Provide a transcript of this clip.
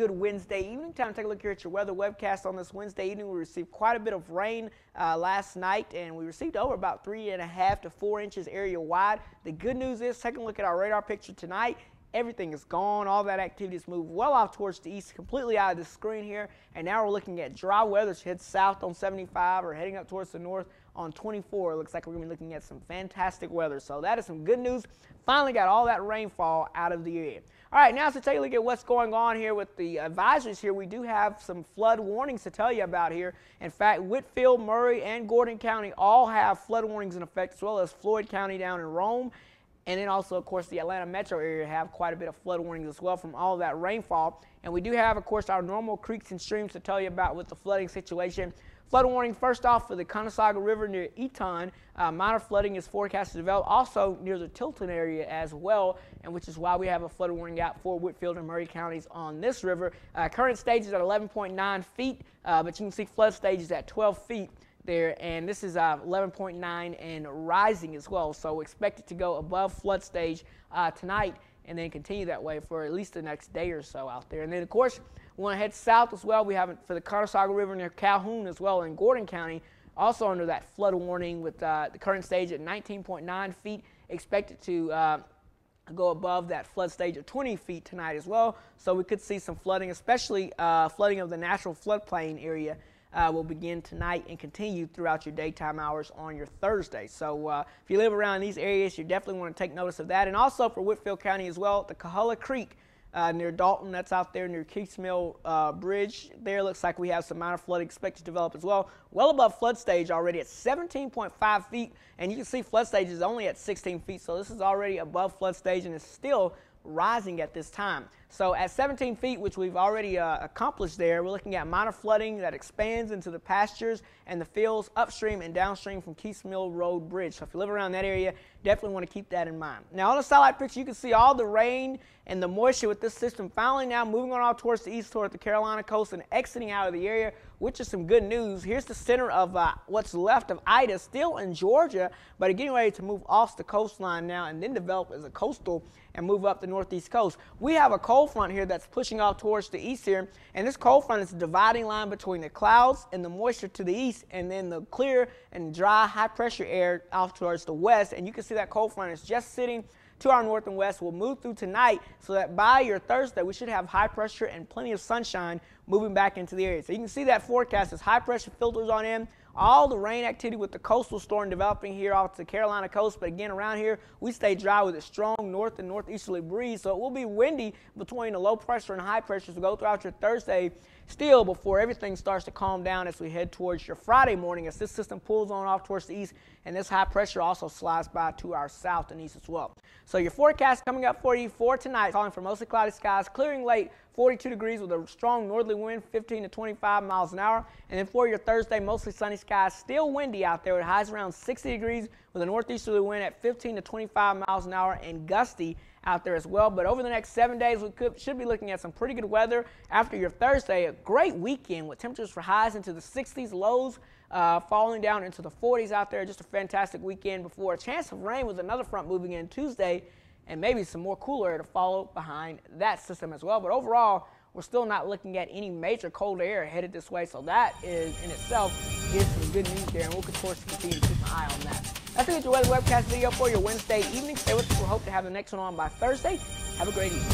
good Wednesday evening. Time to take a look here at your weather webcast on this Wednesday evening. We received quite a bit of rain last night, and we received over about 3.5 to 4 inches area wide. The good news is, taking a look at our radar picture tonight, everything is gone. All that activity has moved well off towards the east, completely out of the screen here. And now we're looking at dry weather to head south on 75 or heading up towards the north on 24. It looks like we're going to be looking at some fantastic weather. So that is some good news. Finally got all that rainfall out of the area. All right, now to take a look at what's going on here with the advisories here. We do have some flood warnings to tell you about here. In fact, Whitfield, Murray, and Gordon County all have flood warnings in effect, as well as Floyd County down in Rome. And then also, of course, the Atlanta metro area have quite a bit of flood warnings as well from all of that rainfall. And we do have, of course, our normal creeks and streams to tell you about with the flooding situation. Flood warning first off for the Conasauga River near Eton. Minor flooding is forecast to develop also near the Tilton area as well, and which is why we have a flood warning out for Whitfield and Murray counties on this river. Current stage is at 11.9 feet, but you can see flood stages at 12 feet there, and this is 11.9 and rising as well. So expect it to go above flood stage tonight and then continue that way for at least the next day or so out there. And then, of course, we want to head south as well. We have it for the Conasauga River near Calhoun as well in Gordon County, also under that flood warning with the current stage at 19.9 feet. Expected to go above that flood stage of 20 feet tonight as well. So we could see some flooding, especially flooding of the natural floodplain area will begin tonight and continue throughout your daytime hours on your Thursday. So if you live around these areas, you definitely want to take notice of that. And also for Whitfield County as well, the Coahulla Creek near Dalton, that's out there near Keith's Mill Bridge. There looks like we have some minor flooding expected to develop as well. Well above flood stage already at 17.5 feet, and you can see flood stage is only at 16 feet, so this is already above flood stage and is still rising at this time. So at 17 feet, which we've already accomplished there, we're looking at minor flooding that expands into the pastures and the fields upstream and downstream from Keith's Mill Road Bridge. So if you live around that area, definitely want to keep that in mind. Now on the satellite picture, you can see all the rain and the moisture with this system finally now moving on out towards the east toward the Carolina coast and exiting out of the area, which is some good news. Here's the center of what's left of Ida, still in Georgia, but getting ready to move off the coastline now and then develop as a coastal and move up the northeast coast. We have a cold front here that's pushing off towards the east here, and this cold front is a dividing line between the clouds and the moisture to the east, and then the clear and dry high pressure air off towards the west. And you can see that cold front is just sitting to our north and west. We'll move through tonight so that by your Thursday we should have high pressure and plenty of sunshine moving back into the area. So you can see that forecast as high pressure filters on in. All the rain activity with the coastal storm developing here off the Carolina coast, but again around here we stay dry with a strong north and northeasterly breeze, so it will be windy between the low pressure and high pressure as we go throughout your Thursday still before everything starts to calm down as we head towards your Friday morning as this system pulls on off towards the east and this high pressure also slides by to our south and east as well. So your forecast coming up for you for tonight, calling for mostly cloudy skies, clearing late, 42 degrees with a strong northerly wind, 15 to 25 miles an hour. And then for your Thursday, mostly sunny skies, still windy out there with highs around 60 degrees with a northeasterly wind at 15 to 25 miles an hour and gusty out there as well. But over the next 7 days, we should be looking at some pretty good weather after your Thursday. A great weekend with temperatures for highs into the 60s, lows falling down into the 40s out there. Just a fantastic weekend before a chance of rain with another front moving in Tuesday, and maybe some more cooler air to follow behind that system as well. But overall, we're still not looking at any major cold air headed this way, so that is in itself is some good news there, and we'll of course continue to keep an eye on that. That's it, your weather webcast video for your Wednesday evening. Stay with us. We'll hope to have the next one on by Thursday. Have a great evening.